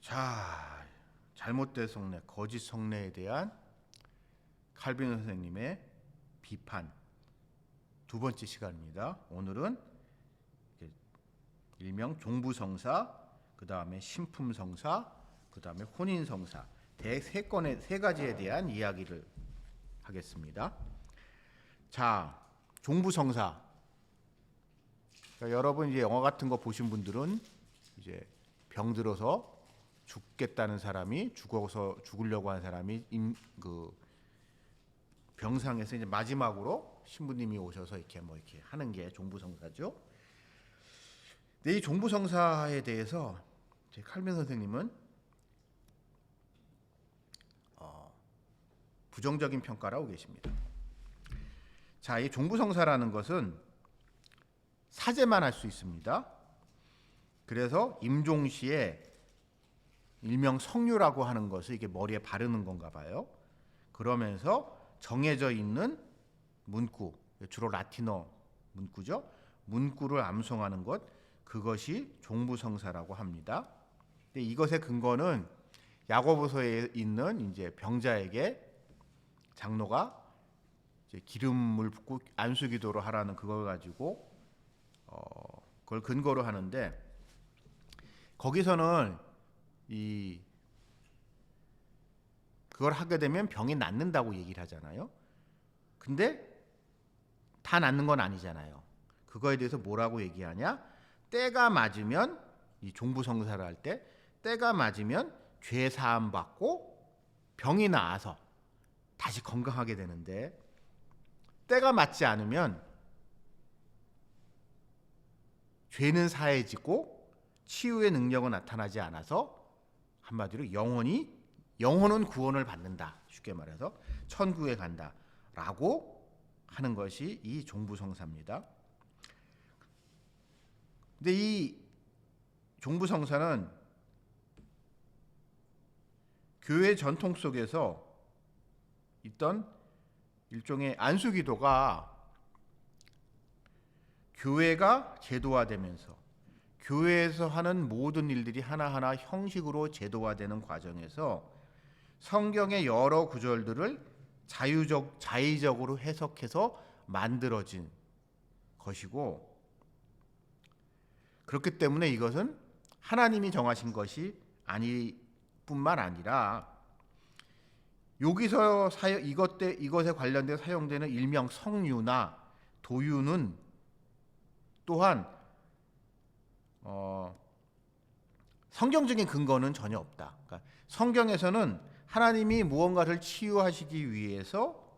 자, 잘못된 성례, 거짓 성례에 대한 칼빈 선생님의 비판 두 번째 시간입니다. 오늘은 일명 종부성사, 그 다음에 신품성사, 그 다음에 혼인성사 세 가지에 대한 이야기를 하겠습니다. 자, 종부성사. 그러니까 여러분 이제 영화 같은 거 보신 분들은 이제 병들어서 죽겠다는 사람이 죽으려고 하는 사람이 병상에서 이제 마지막으로 신부님이 오셔서 이렇게 하는 게 종부성사죠. 근데 이 종부성사에 대해서 제 칼빈 선생님은 부정적인 평가를 하고 계십니다. 자, 이 종부성사라는 것은 사제만 할 수 있습니다. 그래서 임종시에 일명 성유라고 하는 것을 이게 머리에 바르는 건가 봐요. 그러면서 정해져 있는 문구, 주로 라틴어 문구죠. 문구를 암송하는 것, 그것이 종부성사라고 합니다. 근데 이것의 근거는 야고보서에 있는 이제 병자에게 장로가 이제 기름을 붓고 안수기도를 하라는 그걸 가지고 그걸 근거로 하는데, 거기서는 그걸 하게 되면 병이 낫는다고 얘기를 하잖아요. 근데 다 낫는 건 아니잖아요. 그거에 대해서 뭐라고 얘기하냐? 때가 맞으면, 이 종부성사를 할 때 때가 맞으면 죄 사함 받고 병이 나아서 다시 건강하게 되는데, 때가 맞지 않으면 죄는 사해지고 치유의 능력은 나타나지 않아서 한마디로 영혼은 구원을 받는다. 쉽게 말해서 천국에 간다라고 하는 것이 이 종부성사입니다. 근데 이 종부성사는 교회 전통 속에서 있던 일종의 안수기도가 교회가 제도화되면서 교회에서 하는 모든 일들이 하나하나 형식으로 제도화되는 과정에서 성경의 여러 구절들을 자의적으로 해석해서 만들어진 것이고, 그렇기 때문에 이것은 하나님이 정하신 것이 뿐만 아니라 여기서 이것에 관련된 사용되는 일명 성유나 도유는 또한 성경적인 근거는 전혀 없다. 그러니까 성경에서는 하나님이 무언가를 치유하시기 위해서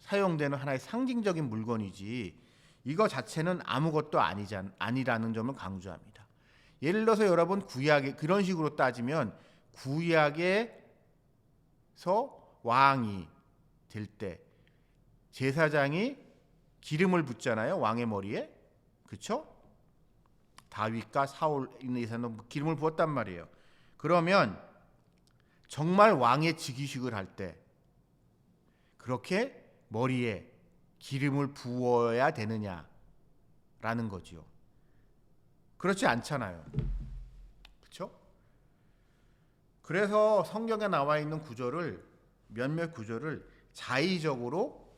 사용되는 하나의 상징적인 물건이지 이거 자체는 아무것도 아니라는 점을 강조합니다. 예를 들어서 여러분 구약에 그런 식으로 따지면 구약에서 왕이 될 때 제사장이 기름을 붓잖아요. 왕의 머리에. 그렇죠? 다윗과 사울에서는 기름을 부었단 말이에요. 그러면 정말 왕의 즉위식을 할 때 그렇게 머리에 기름을 부어야 되느냐라는 거지요. 그렇지 않잖아요. 그렇죠? 그래서 성경에 나와 있는 몇몇 구절을 자의적으로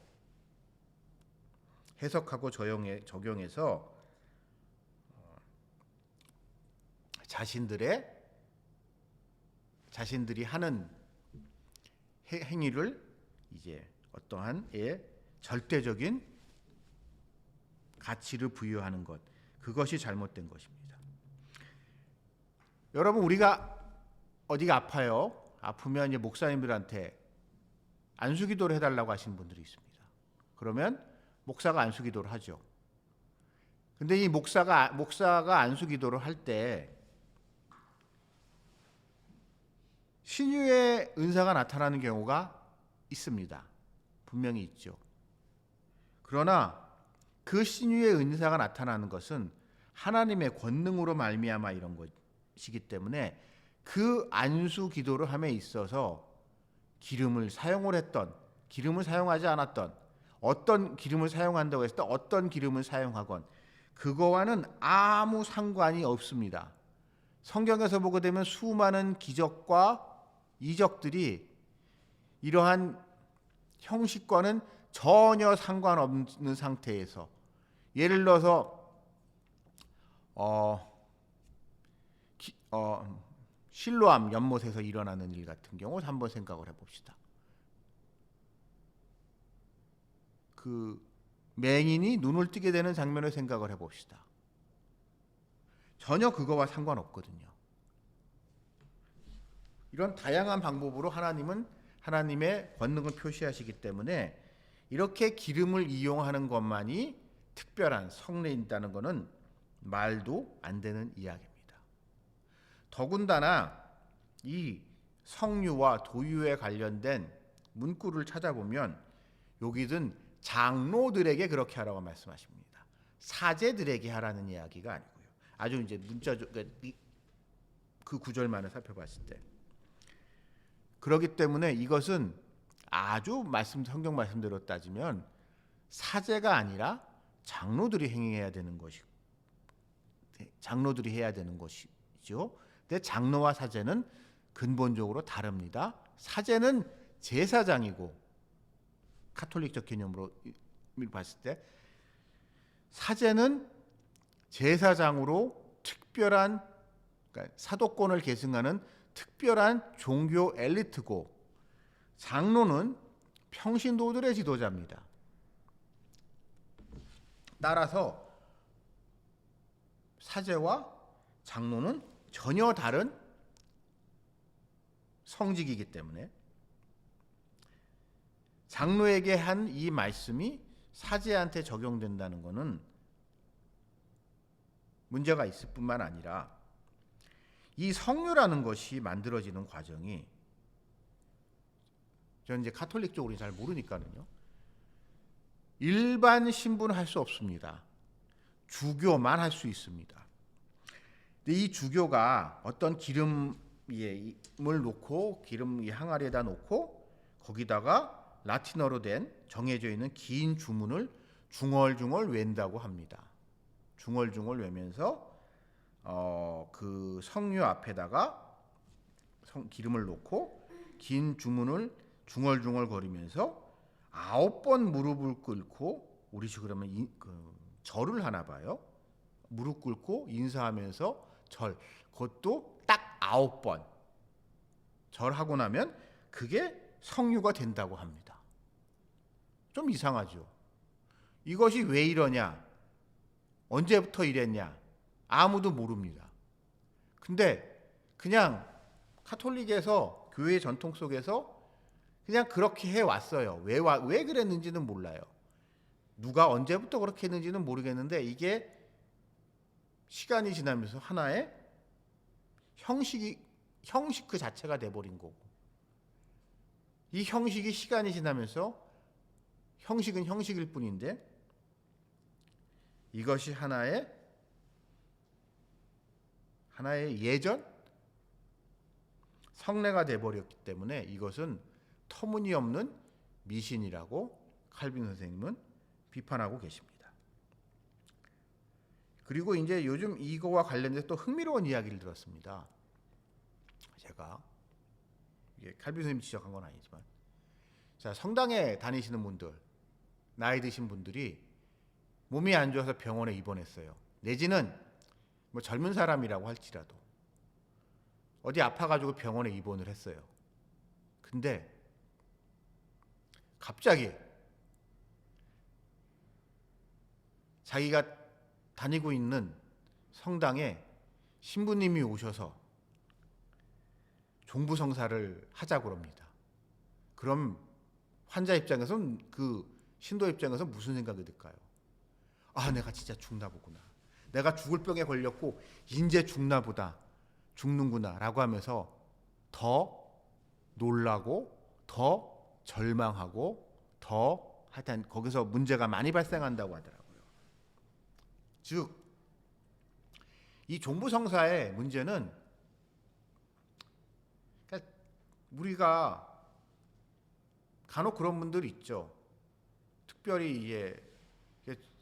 해석하고 적용해서 자신들이 하는 행위를 이제 어떠한 절대적인 가치를 부여하는 것, 그것이 잘못된 것입니다. 여러분, 우리가 어디가 아파요? 아프면 이제 목사님들한테 안수기도를 해달라고 하시는 분들이 있습니다. 그러면 목사가 안수기도를 하죠. 근데 이 목사가 안수기도를 할 때 신유의 은사가 나타나는 경우가 있습니다. 분명히 있죠. 그러나 그 신유의 은사가 나타나는 것은 하나님의 권능으로 말미암아 이런 것이기 때문에 그 안수 기도를 함에 있어서 기름을 사용을 했던, 기름을 사용하지 않았던, 어떤 기름을 사용한다고 했을 때 어떤 기름을 사용하건 그거와는 아무 상관이 없습니다. 성경에서 보게 되면 수많은 기적과 이적들이 이러한 형식과는 전혀 상관없는 상태에서, 예를 들어서 실로암 연못에서 일어나는 일 같은 경우 한번 생각을 해봅시다. 그 맹인이 눈을 뜨게 되는 장면을 생각을 해봅시다. 전혀 그거와 상관없거든요. 이런 다양한 방법으로 하나님은 하나님의 권능을 표시하시기 때문에 이렇게 기름을 이용하는 것만이 특별한 성례인다는 것은 말도 안 되는 이야기입니다. 더군다나 이 성유와 도유에 관련된 문구를 찾아보면 여기든 장로들에게 그렇게 하라고 말씀하십니다. 사제들에게 하라는 이야기가 아니고요. 아주 이제 문자적 그 구절만을 살펴봤을 때, 그렇기 때문에 이것은 아주 성경 말씀대로 따지면 사제가 아니라 장로들이 행해야 되는 것이, 장로들이 해야 되는 것이죠. 근데 장로와 사제는 근본적으로 다릅니다. 사제는 제사장이고, 카톨릭적 개념으로 봤을 때 사제는 제사장으로 특별한, 그러니까 사도권을 계승하는 특별한 종교 엘리트고, 장로는 평신도들의 지도자입니다. 따라서 사제와 장로는 전혀 다른 성직이기 때문에 장로에게 한 이 말씀이 사제한테 적용된다는 것은 문제가 있을 뿐만 아니라 이 성유라는 것이 만들어지는 과정이, 저는 이제 카톨릭 쪽으로 잘 모르니까는요, 일반 신부는 할 수 없습니다. 주교만 할 수 있습니다. 근데 이 주교가 어떤 기름을 놓고, 기름 이 항아리에다 놓고 거기다가 라틴어로 된 정해져 있는 긴 주문을 중얼중얼 웬다고 합니다. 중얼중얼 외면서 그 성유 앞에다가 기름을 놓고 긴 주문을 중얼중얼 거리면서 9번 무릎을 꿇고, 우리식으로 하면 절을 하나 봐요. 무릎 꿇고 인사하면서 절, 그것도 딱 9번 절하고 나면 그게 성유가 된다고 합니다. 좀 이상하죠. 이것이 왜 이러냐, 언제부터 이랬냐, 아무도 모릅니다. 근데 그냥 카톨릭에서 교회 전통 속에서 그냥 그렇게 해왔어요. 왜 그랬는지는 몰라요. 누가 언제부터 그렇게 했는지는 모르겠는데 이게 시간이 지나면서 하나의 형식 그 자체가 돼버린 거고, 이 형식이 시간이 지나면서 형식은 형식일 뿐인데 이것이 하나의 예전 성례가 돼버렸기 때문에 이것은 터무니없는 미신이라고 칼빈 선생님은 비판하고 계십니다. 그리고 이제 요즘 이거와 관련해서 또 흥미로운 이야기를 들었습니다. 제가 이게 칼빈 선생님이 지적한 건 아니지만, 자, 성당에 다니시는 분들, 나이 드신 분들이 몸이 안 좋아서 병원에 입원했어요. 내지는 뭐 젊은 사람이라고 할지라도 어디 아파가지고 병원에 입원을 했어요. 근데 갑자기 자기가 다니고 있는 성당에 신부님이 오셔서 종부성사를 하자고 합니다. 그럼 환자 입장에서는, 그 신도 입장에서 무슨 생각이 들까요? 아, 내가 진짜 죽나 보구나. 내가 죽을 병에 걸렸고 이제 죽나 보다. 죽는구나 라고 하면서 더 놀라고 더 절망하고 더 하여튼 거기서 문제가 많이 발생한다고 하더라고요. 즉, 이 종부성사의 문제는, 그러니까 우리가 간혹 그런 분들 있죠. 특별히 이게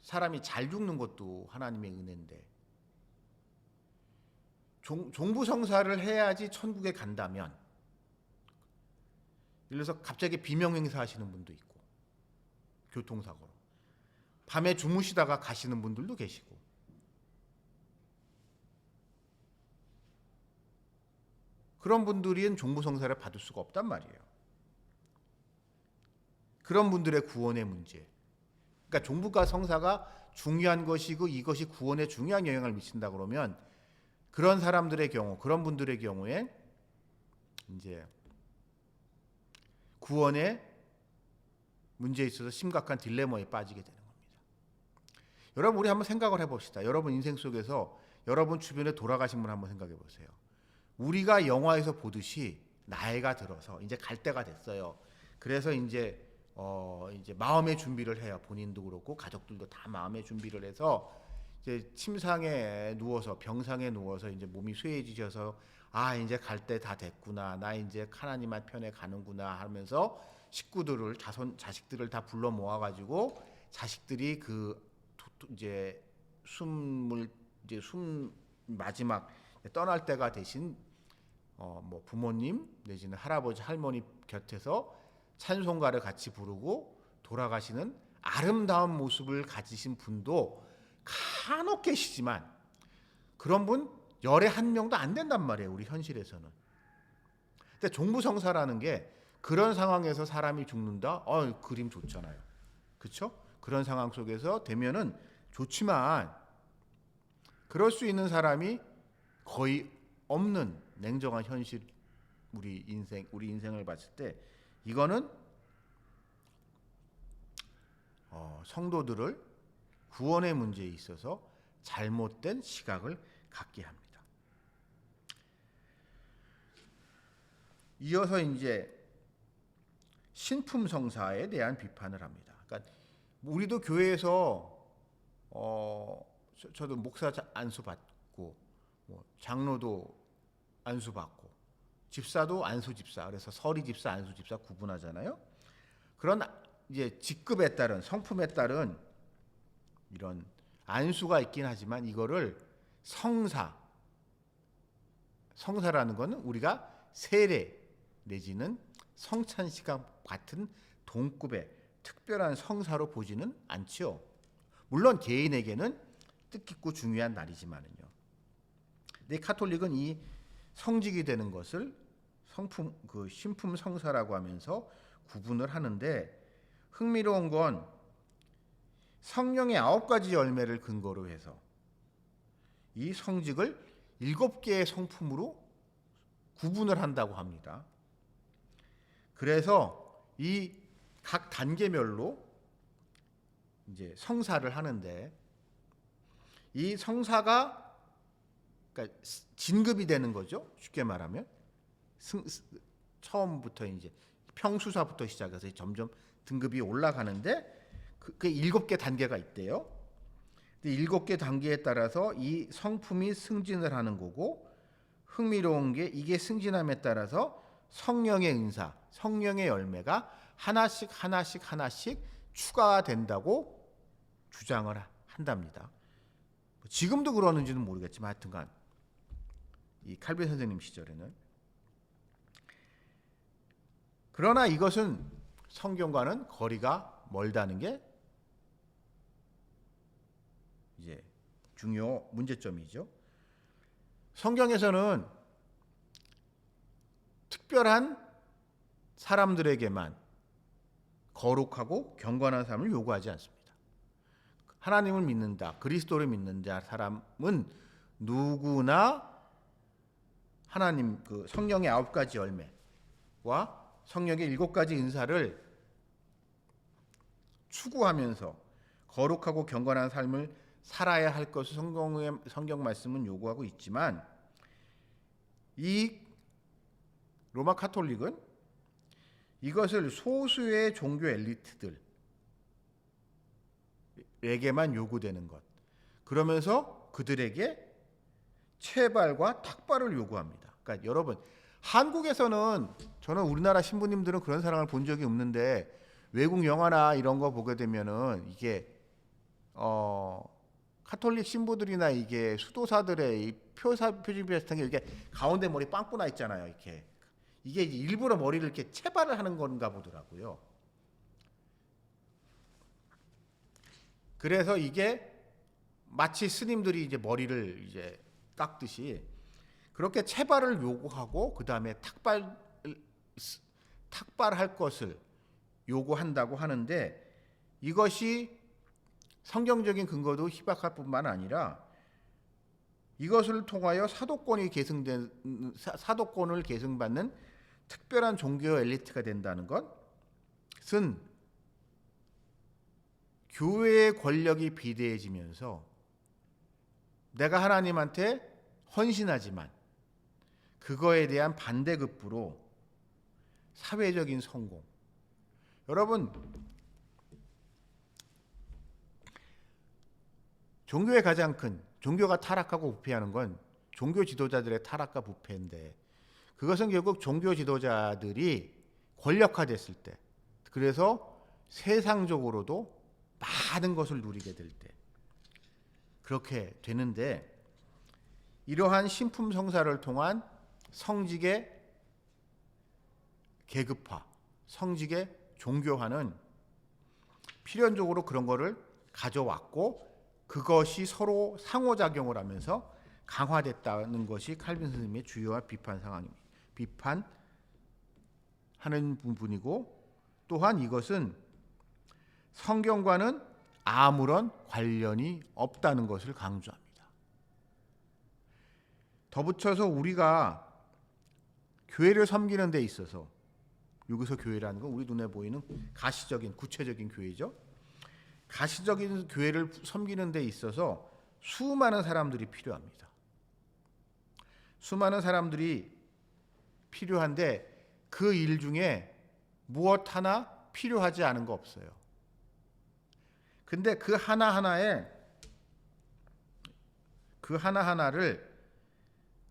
사람이 잘 죽는 것도 하나님의 은혜인데 종부성사를 해야지 천국에 간다면, 예를 들어서 갑자기 비명행사 하시는 분도 있고, 교통사고로 밤에 주무시다가 가시는 분들도 계시고, 그런 분들은 종부성사를 받을 수가 없단 말이에요. 그런 분들의 구원의 문제. 그러니까 종부가 성사가 중요한 것이고 이것이 구원에 중요한 영향을 미친다 그러면, 그런 사람들의 경우, 그런 분들의 경우에 이제 구원의 문제에 있어서 심각한 딜레마에 빠지게 되는 겁니다. 여러분, 우리 한번 생각을 해봅시다. 여러분 인생 속에서 여러분 주변에 돌아가신 분 한번 생각해 보세요. 우리가 영화에서 보듯이 나이가 들어서 이제 갈 때가 됐어요. 그래서 이제 마음의 준비를 해요. 본인도 그렇고 가족들도 다 마음의 준비를 해서 이제 침상에 누워서, 병상에 누워서 이제 몸이 쇠해지셔서, 아, 이제 갈 때 다 됐구나, 나 이제 하나님 편에 가는구나 하면서 식구들을, 자식들을 다 불러 모아가지고 자식들이 이제 숨 마지막 떠날 때가 되신 뭐 부모님 내지는 할아버지 할머니 곁에서 찬송가를 같이 부르고 돌아가시는 아름다운 모습을 가지신 분도 간혹 계시지만, 그런 분 열에 한 명도 안 된단 말이에요, 우리 현실에서는. 근데 종부성사라는 게 그런 상황에서 사람이 죽는다? 그림 좋잖아요. 그렇죠? 그런 상황 속에서 되면은 좋지만, 그럴 수 있는 사람이 거의 없는 냉정한 현실, 우리 인생을 봤을 때 이거는 성도들을 구원의 문제에 있어서 잘못된 시각을 갖게 합니다. 이어서 이제 신품성사에 대한 비판을 합니다. 그러니까 우리도 교회에서 저도 목사 안수 받고, 장로도 안수 받고, 집사도 안수 집사, 그래서 서리 집사, 안수 집사 구분하잖아요. 그런 이제 직급에 따른, 성품에 따른 이런 안수가 있긴 하지만, 이거를 성사라는 것은 우리가 세례 내지는 성찬식과 같은 동급의 특별한 성사로 보지는 않죠. 물론 개인에게는 뜻깊고 중요한 날이지만은요. 근데 가톨릭은 이 성직이 되는 것을 신품 성사라고 하면서 구분을 하는데, 흥미로운 건 성령의 9가지 열매를 근거로 해서 이 성직을 7개의 성품으로 구분을 한다고 합니다. 그래서 이 각 단계별로 이제 성사를 하는데, 이 성사가 그러니까 진급이 되는 거죠. 쉽게 말하면 처음부터 이제 평수사부터 시작해서 점점 등급이 올라가는데, 그 7개 단계가 있대요. 7개 단계에 따라서 이 성품이 승진을 하는 거고, 흥미로운 게 이게 승진함에 따라서 성령의 은사, 성령의 열매가 하나씩 추가된다고 주장을 한답니다. 지금도 그러는지는 모르겠지만 하여튼간 이 칼빈 선생님 시절에는. 그러나 이것은 성경과는 거리가 멀다는 게 이제 중요 문제점이죠. 성경에서는 특별한 사람들에게만 거룩하고 경건한 삶을 요구하지 않습니다. 하나님을 믿는다, 그리스도를 믿는 사람은 누구나 하나님 성령의 9가지 열매와 성령의 7가지 은사를 추구하면서 거룩하고 경건한 삶을 살아야 할 것을 성경 말씀은 요구하고 있지만, 이 로마 가톨릭은 이것을 소수의 종교 엘리트들에게만 요구되는 것, 그러면서 그들에게 체발과 탁발을 요구합니다. 그러니까 여러분, 한국에서는, 저는 우리나라 신부님들은 그런 사랑을 본 적이 없는데, 외국 영화나 이런 거 보게 되면은 이게 카톨릭 신부들이나 이게 수도사들의 이 표준 비슷한 게 이렇게 가운데 머리 빵꾸 나 있잖아요. 이렇게 이게 이제 일부러 머리를 이렇게 채발을 하는 건가 보더라고요. 그래서 이게 마치 스님들이 이제 머리를 이제 깎듯이 그렇게 채발을 요구하고 그 다음에 탁발할 것을 요구한다고 하는데 이것이 성경적인 근거도 희박할 뿐만 아니라 이것을 통하여 사도권을 계승받는 특별한 종교 엘리트가 된다는 것은 교회의 권력이 비대해지면서 내가 하나님한테 헌신하지만 그거에 대한 반대급부로 사회적인 성공. 여러분, 종교의 가장 큰 종교가 타락하고 부패하는 건 종교 지도자들의 타락과 부패인데 그것은 결국 종교 지도자들이 권력화됐을 때 그래서 세상적으로도 많은 것을 누리게 될 때 그렇게 되는데 이러한 신품성사를 통한 성직의 계급화, 성직의 종교화는 필연적으로 그런 거를 가져왔고 그것이 서로 상호작용을 하면서 강화됐다는 것이 칼빈 스님의 주요한 비판하는 부분이고 또한 이것은 성경과는 아무런 관련이 없다는 것을 강조합니다. 덧붙여서 우리가 교회를 섬기는 데 있어서 여기서 교회라는 건 우리 눈에 보이는 가시적인 구체적인 교회죠. 가시적인 교회를 섬기는 데 있어서 수많은 사람들이 필요합니다. 수많은 사람들이 필요한데 그 일 중에 무엇 하나 필요하지 않은 거 없어요. 근데 그 하나하나를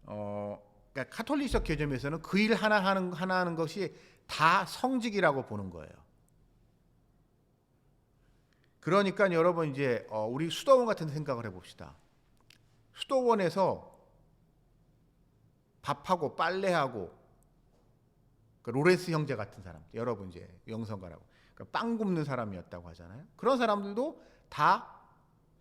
그러니까 카톨릭적 개념에서는 그 일 하나 하는 것이 다 성직이라고 보는 거예요. 그러니까 여러분 이제 우리 수도원 같은 생각을 해봅시다. 수도원에서 밥하고 빨래하고 그 로렌스 형제 같은 사람, 여러분 이제 영성가라고 그러니까 빵 굽는 사람이었다고 하잖아요. 그런 사람들도 다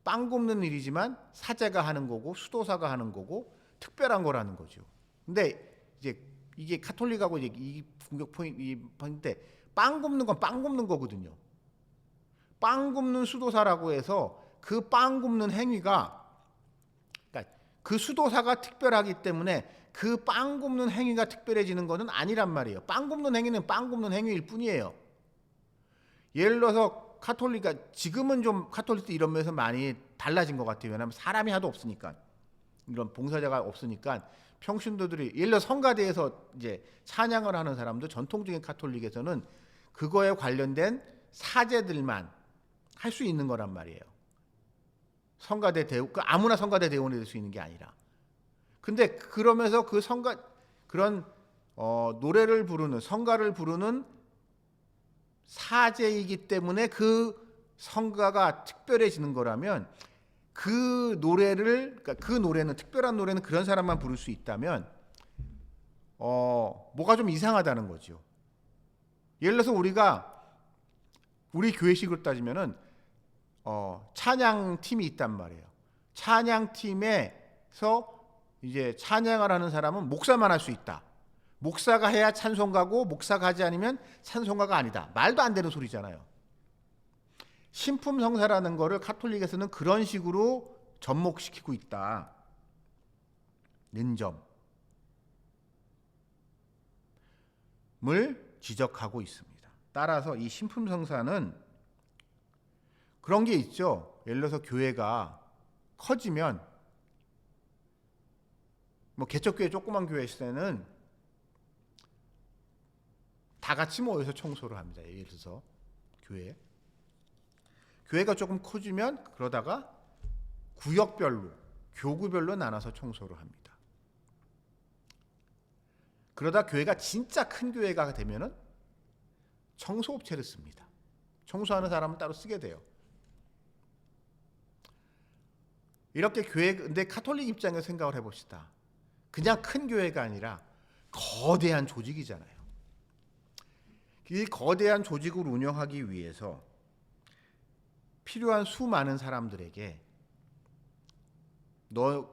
빵 굽는 일이지만 사제가 하는 거고 수도사가 하는 거고 특별한 거라는 거죠. 근데 이제 이게 카톨릭하고 이제 이 공격 포인트인데 빵 굽는 건 빵 굽는 거거든요. 빵 굽는 수도사라고 해서 그 빵 굽는 행위가 그러니까 그 수도사가 특별하기 때문에 그 빵 굽는 행위가 특별해지는 것은 아니란 말이에요. 빵 굽는 행위는 빵 굽는 행위일 뿐이에요. 예를 들어서 카톨릭가 지금은 좀 카톨릭도 이런 면에서 많이 달라진 것 같아요. 왜냐하면 사람이 하도 없으니까 이런 봉사자가 없으니까 평신도들이 예를 들어 성가대에서 이제 찬양을 하는 사람도 전통적인 카톨릭에서는 그거에 관련된 사제들만 할 수 있는 거란 말이에요. 성가대 대우 아무나 성가대 대원이 될 수 있는 게 아니라. 근데 그러면서 그 그런 노래를 부르는 성가를 부르는 사제이기 때문에 그 성가가 특별해지는 거라면 그 노래는 특별한 노래는 그런 사람만 부를 수 있다면 뭐가 좀 이상하다는 거죠. 예를 들어서 우리 교회식으로 따지면은 찬양 팀이 있단 말이에요. 찬양 팀에서 이제 찬양을 하는 사람은 목사만 할 수 있다. 목사가 해야 찬송가고 목사가 하지 않으면 찬송가가 아니다. 말도 안 되는 소리잖아요. 신품성사라는 거를 카톨릭에서는 그런 식으로 접목시키고 있다는 점을 지적하고 있습니다. 따라서 이 신품성사는 그런 게 있죠. 예를 들어서 교회가 커지면 뭐 개척교회 조그만 교회 시대는 다 같이 모여서 청소를 합니다. 예를 들어서 교회가 조금 커지면 그러다가 구역별로 교구별로 나눠서 청소를 합니다. 그러다 교회가 진짜 큰 교회가 되면은 청소업체를 씁니다. 청소하는 사람은 따로 쓰게 돼요. 이렇게 교회, 근데 카톨릭 입장에서 생각을 해봅시다. 그냥 큰 교회가 아니라 거대한 조직이잖아요. 이 거대한 조직을 운영하기 위해서 필요한 수많은 사람들에게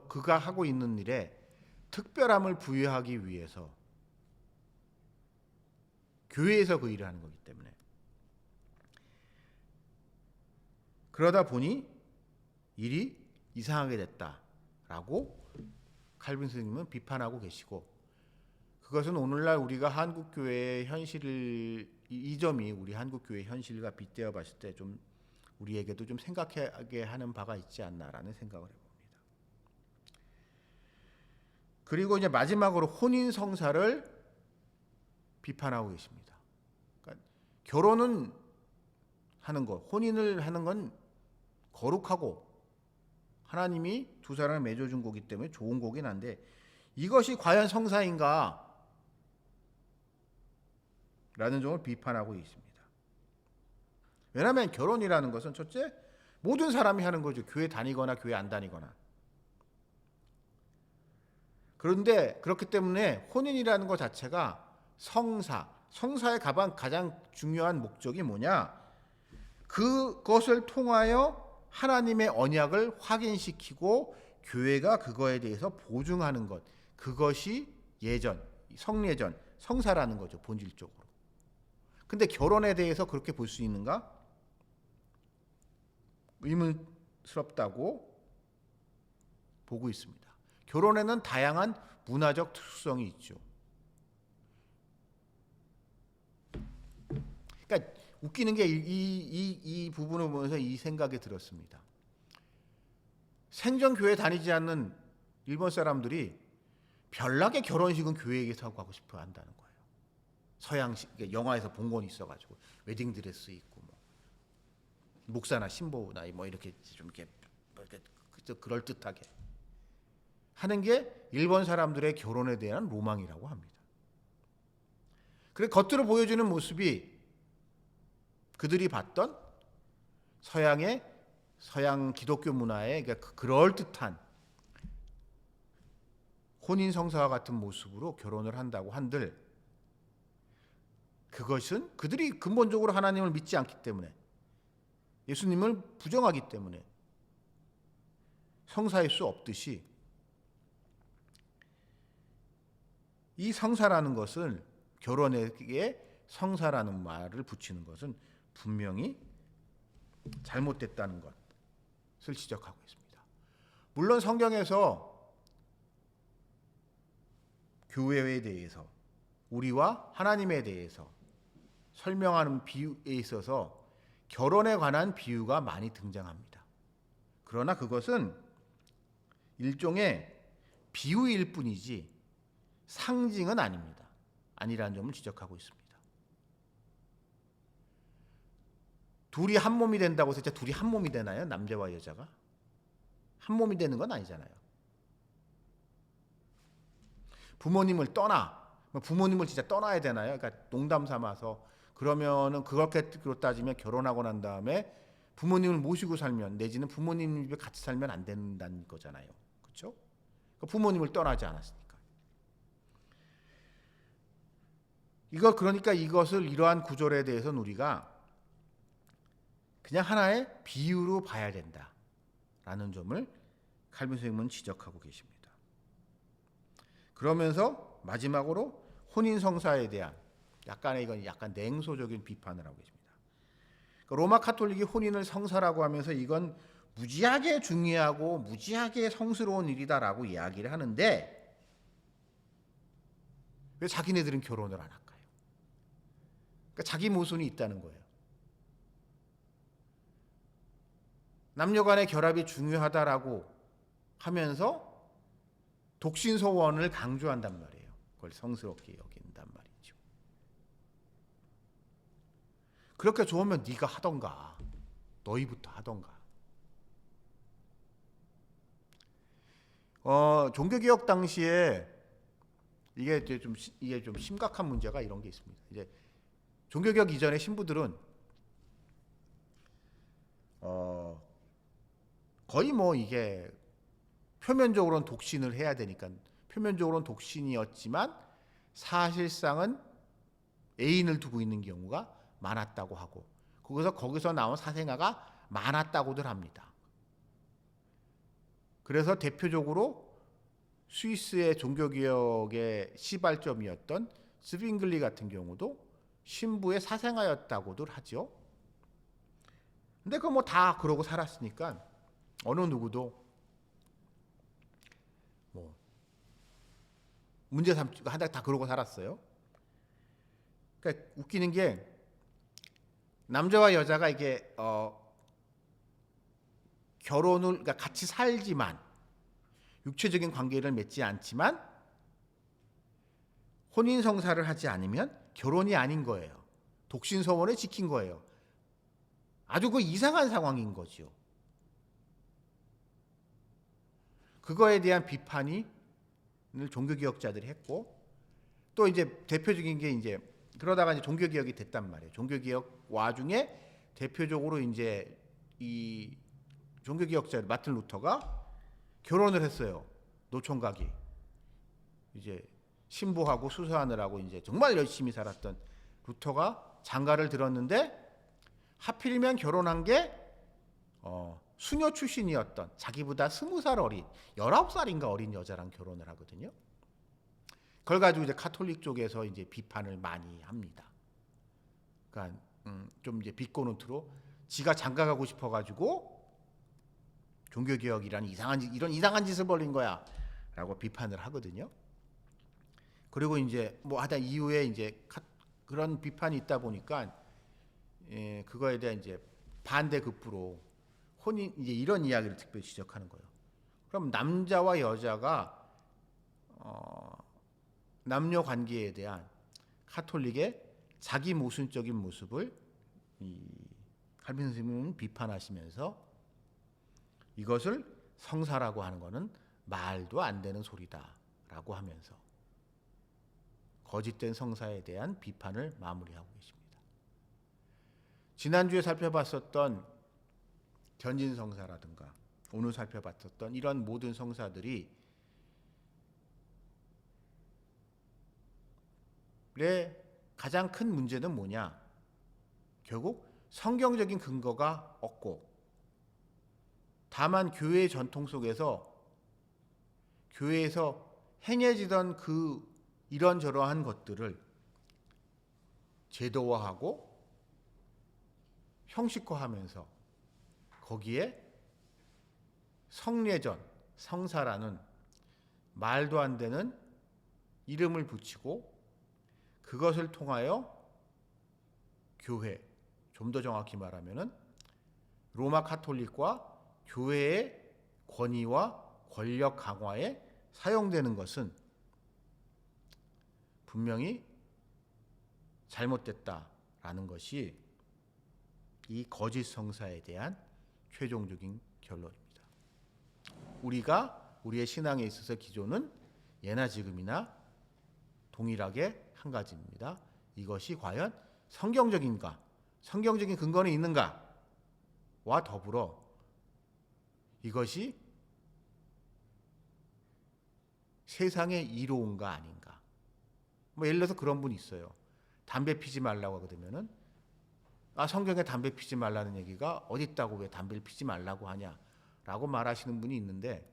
그가 하고 있는 일에 특별함을 부여하기 위해서 교회에서 그 일을 하는 거기 때문에, 그러다 보니 일이 이상하게 됐다라고 칼빈 스님은 비판하고 계시고, 그것은 오늘날 우리가 한국 교회의 현실을, 이 점이 우리 한국 교회의 현실과 빗대어 봤을 때 좀 우리에게도 좀 생각하게 하는 바가 있지 않나라는 생각을 해봅니다. 그리고 이제 마지막으로 혼인 성사를 비판하고 계십니다. 그러니까 결혼은 하는 것, 혼인을 하는 건 거룩하고 하나님이 두 사람을 맺어준 거기 때문에 좋은 거긴 한데, 이것이 과연 성사인가? 라는 점을 비판하고 있습니다. 왜냐하면 결혼이라는 것은 첫째, 모든 사람이 하는 거죠. 교회 다니거나 교회 안 다니거나. 그런데 그렇기 때문에 혼인이라는 것 자체가 성사의 가장 중요한 목적이 뭐냐? 그것을 통하여 하나님의 언약을 확인시키고 교회가 그거에 대해서 보증하는 것, 그것이 성례전, 성사라는 거죠, 본질적으로. 근데 결혼에 대해서 그렇게 볼 수 있는가? 의문스럽다고 보고 있습니다. 결혼에는 다양한 문화적 특수성이 있죠. 그러니까 웃기는 게 이 부분을 보면서 이 생각이 들었습니다. 생전 교회 다니지 않는 일본 사람들이 별나게 결혼식은 교회에서 하고 싶어 한다는 거예요. 서양식, 영화에서 본 건 있어가지고 웨딩 드레스 입고 뭐 목사나 신부나 뭐 이렇게 좀 이렇게 그럴 듯하게 하는 게 일본 사람들의 결혼에 대한 로망이라고 합니다. 그래 겉으로 보여주는 모습이 그들이 봤던 서양 기독교 문화의 그럴 듯한 혼인 성사와 같은 모습으로 결혼을 한다고 한들, 그것은 그들이 근본적으로 하나님을 믿지 않기 때문에, 예수님을 부정하기 때문에 성사일 수 없듯이, 이 성사라는 것은, 결혼에게 성사라는 말을 붙이는 것은 분명히 잘못됐다는 것을 지적하고 있습니다. 물론 성경에서 교회에 대해서, 우리와 하나님에 대해서 설명하는 비유에 있어서 결혼에 관한 비유가 많이 등장합니다. 그러나 그것은 일종의 비유일 뿐이지 상징은 아닙니다. 아니라는 점을 지적하고 있습니다. 둘이 한 몸이 된다고 해서 진짜 둘이 한 몸이 되나요? 남자와 여자가? 한 몸이 되는 건 아니잖아요. 부모님을 진짜 떠나야 되나요? 그러니까 농담 삼아서, 그러면은 그렇게 따지면 결혼하고 난 다음에 부모님을 모시고 살면, 내지는 부모님 집에 같이 살면 안 된다는 거잖아요. 그렇죠? 부모님을 떠나지 않았으니까. 그러니까 이것을, 이러한 구절에 대해서는 우리가 그냥 하나의 비유로 봐야 된다라는 점을 칼빈 선생님은 지적하고 계십니다. 그러면서 마지막으로 혼인 성사에 대한 약간 냉소적인 비판을 하고 계십니다. 로마 카톨릭이 혼인을 성사라고 하면서 이건 무지하게 중요하고 무지하게 성스러운 일이다라고 이야기를 하는데, 왜 자기네들은 결혼을 안 할까요? 그러니까 자기 모순이 있다는 거예요. 남녀 간의 결합이 중요하다라고 하면서 독신 소원을 강조한단 말이에요. 그걸 성스럽게 여긴단 말이죠. 그렇게 좋으면 네가 하던가, 너희부터 하던가. 종교개혁 당시에 이게 좀 심각한 문제가 이런 게 있습니다. 이제 종교개혁 이전의 신부들은 거의 뭐 이게 표면적으로는 독신을 해야 되니까 표면적으로는 독신이었지만 사실상은 애인을 두고 있는 경우가 많았다고 하고 거기서 나온 사생아가 많았다고들 합니다. 그래서 대표적으로 스위스의 종교개혁의 시발점이었던 스빙글리 같은 경우도 신부의 사생아였다고들 하죠. 근데 그거 뭐 다 그러고 살았으니까 어느 누구도 뭐 문제 삼지가 하다 다 그러고 살았어요. 그러니까 웃기는 게 남자와 여자가 이게 결혼을 그러니까 같이 살지만 육체적인 관계를 맺지 않지만 혼인 성사를 하지 않으면 결혼이 아닌 거예요. 독신 서원을 지킨 거예요. 아주 그 이상한 상황인 거죠. 그거에 대한 비판이 종교개혁자들이 했고 또 이제 대표적인 게 이제 그러다가 이제 종교개혁이 됐단 말이에요. 종교개혁 와중에 대표적으로 이제 이 종교개혁자 마틴 루터가 결혼을 했어요. 노총각이 이제 신부하고 수사하느라고 이제 정말 열심히 살았던 루터가 장가를 들었는데 하필이면 결혼한 게 수녀 출신이었던 자기보다 20살 어린 19살인가 어린 여자랑 결혼을 하거든요. 그걸 가지고 이제 카톨릭 쪽에서 이제 비판을 많이 합니다. 그러니까 좀 이제 비꼬노트로 지가 장가 가고 싶어 가지고 종교개혁이라는 이런 이상한 짓을 벌인 거야라고 비판을 하거든요. 그리고 이제 뭐 하다 이후에 이제 그런 비판이 있다 보니까 그거에 대한 이제 반대급부로 혼인 이제 이런 이야기를 특별히 지적하는 거예요. 그럼 남자와 여자가 남녀 관계에 대한 카톨릭의 자기 모순적인 모습을 칼빈 선생님은 비판하시면서 이것을 성사라고 하는 것은 말도 안 되는 소리다라고 하면서 거짓된 성사에 대한 비판을 마무리하고 계십니다. 지난주에 살펴봤었던 견진성사라든가 오늘 살펴봤었던 이런 모든 성사들이 가장 큰 문제는 뭐냐? 결국 성경적인 근거가 없고 다만 교회의 전통 속에서 교회에서 행해지던 그 이런저러한 것들을 제도화하고 형식화하면서 거기에 성례전, 성사라는 말도 안 되는 이름을 붙이고 그것을 통하여 교회, 좀 더 정확히 말하면은 로마 카톨릭과 교회의 권위와 권력 강화에 사용되는 것은 분명히 잘못됐다라는 것이 이 거짓 성사에 대한 최종적인 결론입니다. 우리가 우리의 신앙에 있어서 기조는 예나 지금이나 동일하게 한 가지입니다. 이것이 과연 성경적인가, 성경적인 근거는 있는가와 더불어 이것이 세상에 이로운가 아닌가. 뭐 예를 들어서 그런 분이 있어요. 담배 피지 말라고 하게 되면은 성경에 담배 피지 말라는 얘기가 어디 있다고 왜 담배를 피지 말라고 하냐라고 말하시는 분이 있는데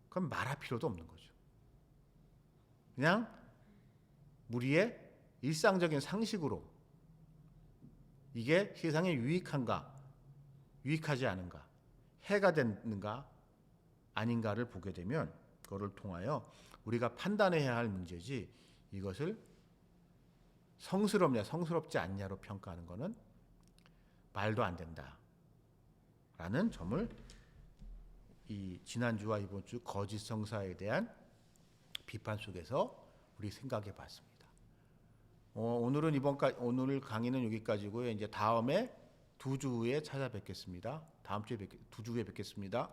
그건 말할 필요도 없는 거죠. 그냥 우리의 일상적인 상식으로 이게 세상에 유익한가, 유익하지 않은가, 해가 되는가 아닌가를 보게 되면 그거를 통하여 우리가 판단해야 할 문제지 이것을 성스럽냐 성스럽지 않냐로 평가하는 것은 말도 안 된다라는 점을 이 지난주와 이번 주 거짓 성사에 대한 비판 속에서 우리 생각해 봤습니다. 오늘 강의는 여기까지고요. 이제 다음에 2주 후에 찾아뵙겠습니다. 다음 주에 2주 후에 뵙겠습니다.